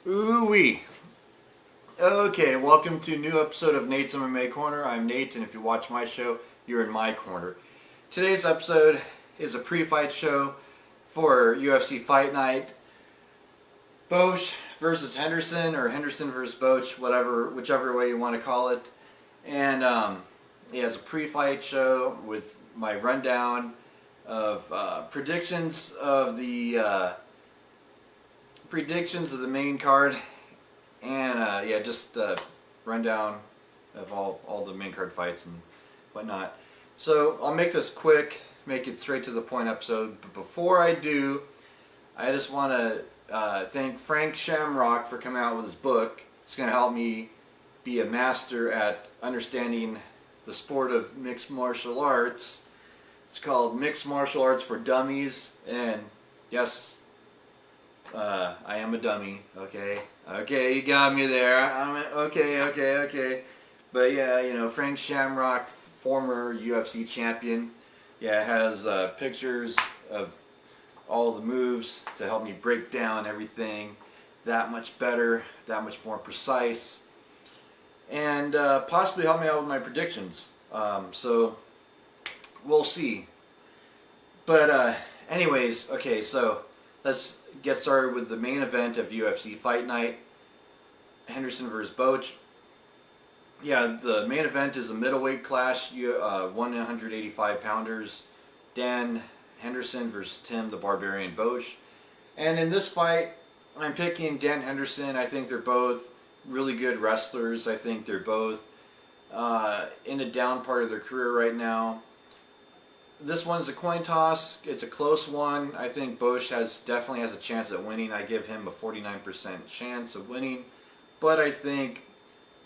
Ooh-wee. Okay, welcome to a new episode of Nate's MMA Corner. I'm Nate, and if you watch my show, you're in my corner. Today's episode is a pre-fight show for UFC Fight Night. Boetsch versus Henderson, or Henderson versus Boetsch, whichever way you want to call it. And it's a pre-fight show with my rundown of predictions of the main card, and just rundown of all the main card fights and whatnot. So I'll make this quick, make it straight to the point episode. But before I do, I just want to thank Frank Shamrock for coming out with his book. It's going to help me be a master at understanding the sport of mixed martial arts. It's called Mixed Martial Arts for Dummies, and yes, I am a dummy. Okay, you got me there. Okay. But yeah, Frank Shamrock, former UFC champion, has pictures of all the moves to help me break down everything that much better, that much more precise, and possibly help me out with my predictions. So we'll see. But anyways, okay, so let's get started with the main event of UFC Fight Night, Henderson versus Boetsch. Yeah, the main event is a middleweight clash, 185 pounders, Dan Henderson versus Tim the Barbarian Boetsch. And in this fight, I'm picking Dan Henderson. I think they're both really good wrestlers. I think they're both in a down part of their career right now. This one's a coin toss. It's a close one. I think Boetsch definitely has a chance at winning. I give him a 49% chance of winning. But I think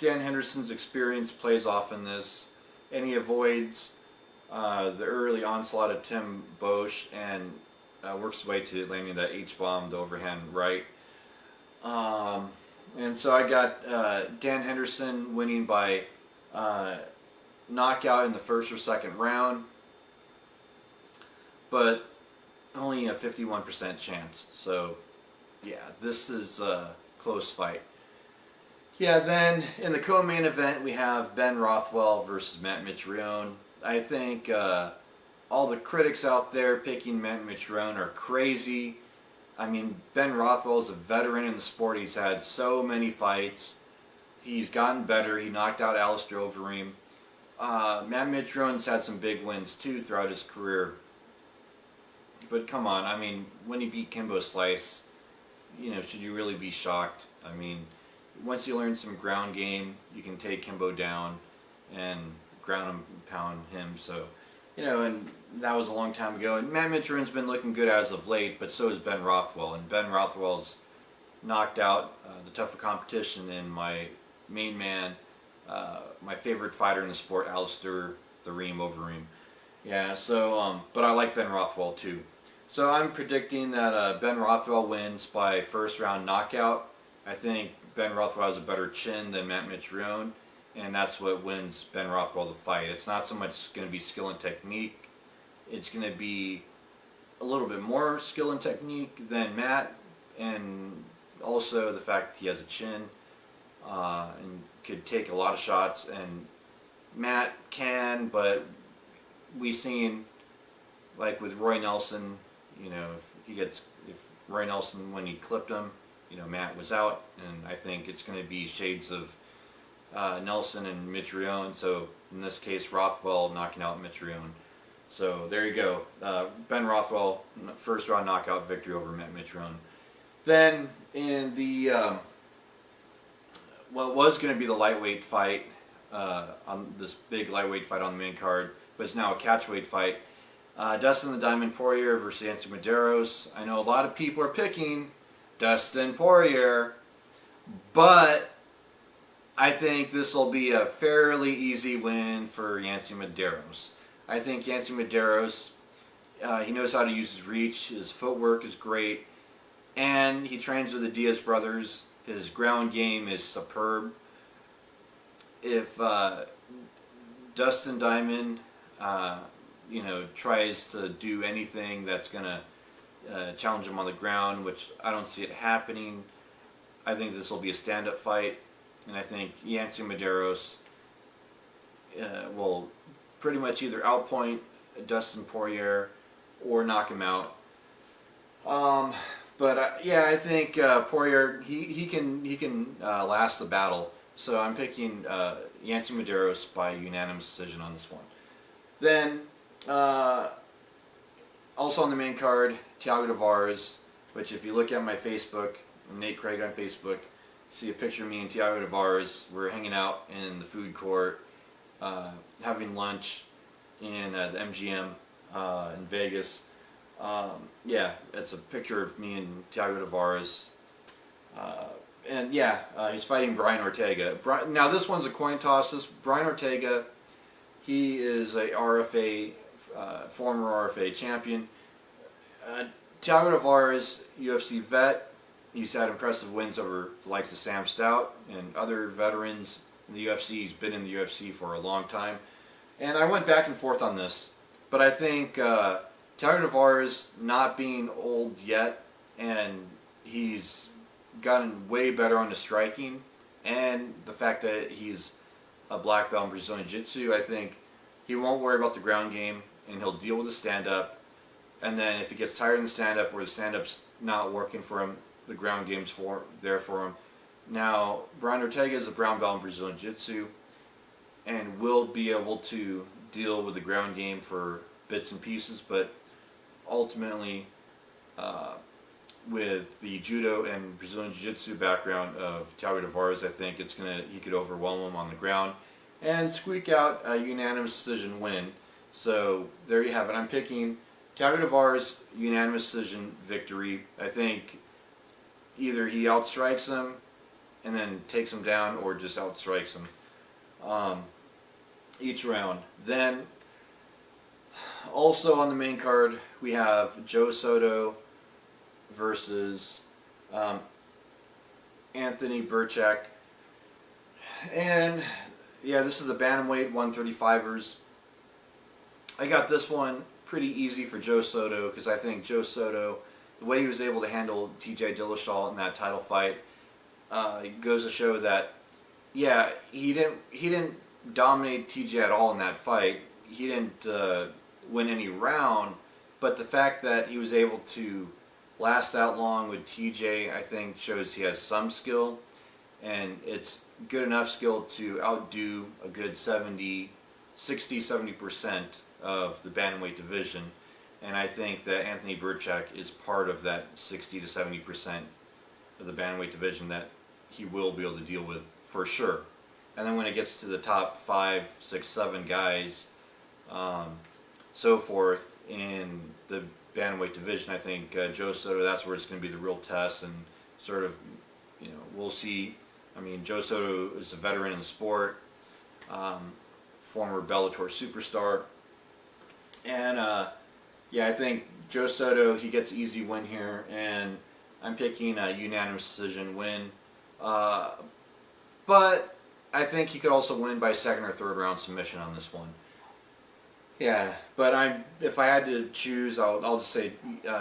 Dan Henderson's experience plays off in this, and he avoids the early onslaught of Tim Boetsch and works his way to landing that H-bomb, the overhand right. And so I got Dan Henderson winning by knockout in the first or second round, but only a 51% chance. So yeah, this is a close fight. Yeah, then in the co-main event we have Ben Rothwell versus Matt Mitrione. I think all the critics out there picking Matt Mitrione are crazy. I mean, Ben Rothwell is a veteran in the sport. He's had so many fights. He's gotten better. He knocked out Alistair Overeem. Matt Mitrione's had some big wins too throughout his career. But come on, I mean, when he beat Kimbo Slice, should you really be shocked? I mean, once you learn some ground game, you can take Kimbo down and ground and pound him. So, and that was a long time ago. And Matt Mitrione's been looking good as of late, but so has Ben Rothwell. And Ben Rothwell's knocked out the tougher competition in my main man, my favorite fighter in the sport, Alistair the Reem Overeem. Yeah, so, but I like Ben Rothwell too. So I'm predicting that Ben Rothwell wins by first round knockout. I think Ben Rothwell has a better chin than Matt Mitrione, and that's what wins Ben Rothwell the fight. It's not so much going to be skill and technique. It's going to be a little bit more skill and technique than Matt, and also the fact that he has a chin and could take a lot of shots, and Matt can, but we've seen, like with Roy Nelson, if Roy Nelson, when he clipped him, Matt was out, and I think it's going to be shades of Nelson and Mitrione. So in this case, Rothwell knocking out Mitrione. So there you go. Ben Rothwell, first round knockout victory over Matt Mitrione. Then in the what was going to be the lightweight fight, on this big lightweight fight on the main card, but it's now a catchweight fight. Dustin the Diamond Poirier versus Yancy Medeiros. I know a lot of people are picking Dustin Poirier, but I think this will be a fairly easy win for Yancy Medeiros. I think Yancy Medeiros, he knows how to use his reach, his footwork is great, and he trains with the Diaz brothers. His ground game is superb. If Dustin Diamond tries to do anything that's going to challenge him on the ground, which I don't see it happening, I think this will be a stand-up fight, and I think Yancy Medeiros will pretty much either outpoint Dustin Poirier or knock him out. Yeah, I think Poirier he can last the battle. So I'm picking Yancy Medeiros by unanimous decision on this one. Then also on the main card, Thiago Tavares, which if you look at my Facebook, Nate Craig on Facebook, see a picture of me and Thiago Tavares. We're hanging out in the food court, having lunch in the MGM in Vegas. Yeah, it's a picture of me and Thiago Tavares. And yeah, he's fighting Brian Ortega. Now this one's a coin toss. This Brian Ortega, he is a RFA, former RFA champion. Thiago Tavares, UFC vet. He's had impressive wins over the likes of Sam Stout and other veterans in the UFC. He's been in the UFC for a long time. And I went back and forth on this, but I think Thiago Tavares, not being old yet, and he's gotten way better on the striking, and the fact that he's a black belt in Brazilian Jiu-Jitsu, I think he won't worry about the ground game, and he'll deal with the stand-up. And then if he gets tired in the stand-up, or the stand-up's not working for him, the ground game's there for him. Now, Brian Ortega is a brown belt in Brazilian Jiu-Jitsu, and will be able to deal with the ground game for bits and pieces, but ultimately, with the judo and Brazilian Jiu-Jitsu background of Thiago Tavares, I think he could overwhelm him on the ground and squeak out a unanimous decision win. So there you have it. I'm picking Thiago Tavares unanimous decision victory. I think either he outstrikes him and then takes him down, or just outstrikes him each round. Then also on the main card, we have Joe Soto versus Anthony Boetsch. And yeah, this is the bantamweight 135ers. I got this one pretty easy for Joe Soto, because I think Joe Soto, the way he was able to handle TJ Dillashaw in that title fight, it goes to show that, yeah, he didn't dominate TJ at all in that fight. He didn't win any round, but the fact that he was able to last that long with TJ, I think, shows he has some skill, and it's good enough skill to outdo a good 60-70% of the bantamweight division. And I think that Anthony Boetsch is part of that 60 to 70% of the bantamweight division that he will be able to deal with for sure. And then when it gets to the top 5, 6, 7 guys, so forth in the bantamweight division, I think Joe Soto, that's where it's going to be the real test, and sort of, we'll see. I mean, Joe Soto is a veteran in the sport, former Bellator superstar, and yeah, I think Joe Soto, he gets an easy win here, and I'm picking a unanimous decision win. But I think he could also win by second or third round submission on this one. Yeah, but if I had to choose, I'll just say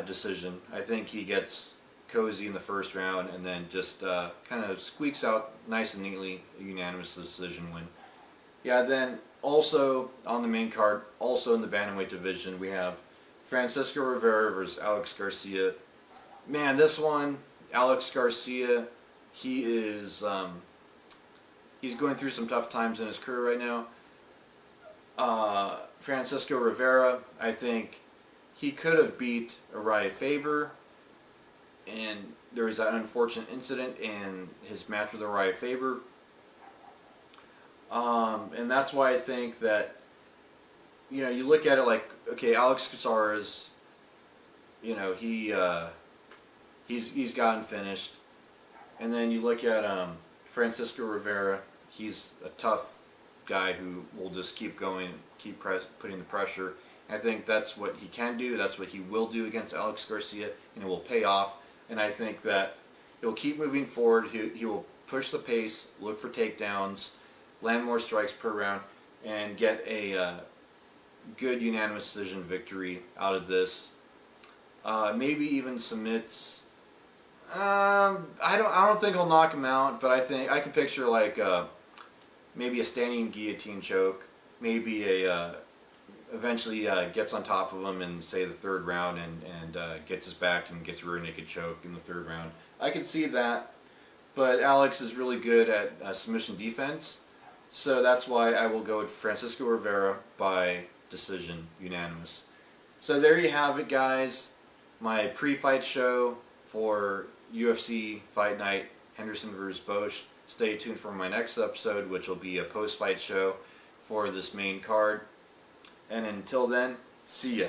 decision. I think he gets cozy in the first round, and then just kind of squeaks out nice and neatly a unanimous decision win. Yeah, then also on the main card, also in the bantamweight division, we have Francisco Rivera versus Alex Garcia. Man, this one, Alex Garcia, he is he's going through some tough times in his career right now. Francisco Rivera, I think he could have beat Uriah Faber, and there was that unfortunate incident in his match with Uriah Faber. And that's why I think that, you look at it like, okay, Alex Caceres, he's gotten finished. And then you look at Francisco Rivera, he's a tough guy who will just keep going, putting the pressure. I think that's what he can do, that's what he will do against Alex Garcia, and it will pay off. And I think that he'll keep moving forward, he will push the pace, look for takedowns, land more strikes per round, and get a good unanimous decision victory out of this. Maybe even submits. don't think he'll knock him out, but I think I can picture like maybe a standing guillotine choke, maybe a eventually gets on top of him in say the third round and gets his back and gets a rear naked choke in the third round. I could see that, but Alex is really good at submission defense, so that's why I will go with Francisco Rivera by decision, unanimous. So there you have it, guys. My pre-fight show for UFC Fight Night, Henderson vs. Boetsch. Stay tuned for my next episode, which will be a post-fight show for this main card. And until then, see ya.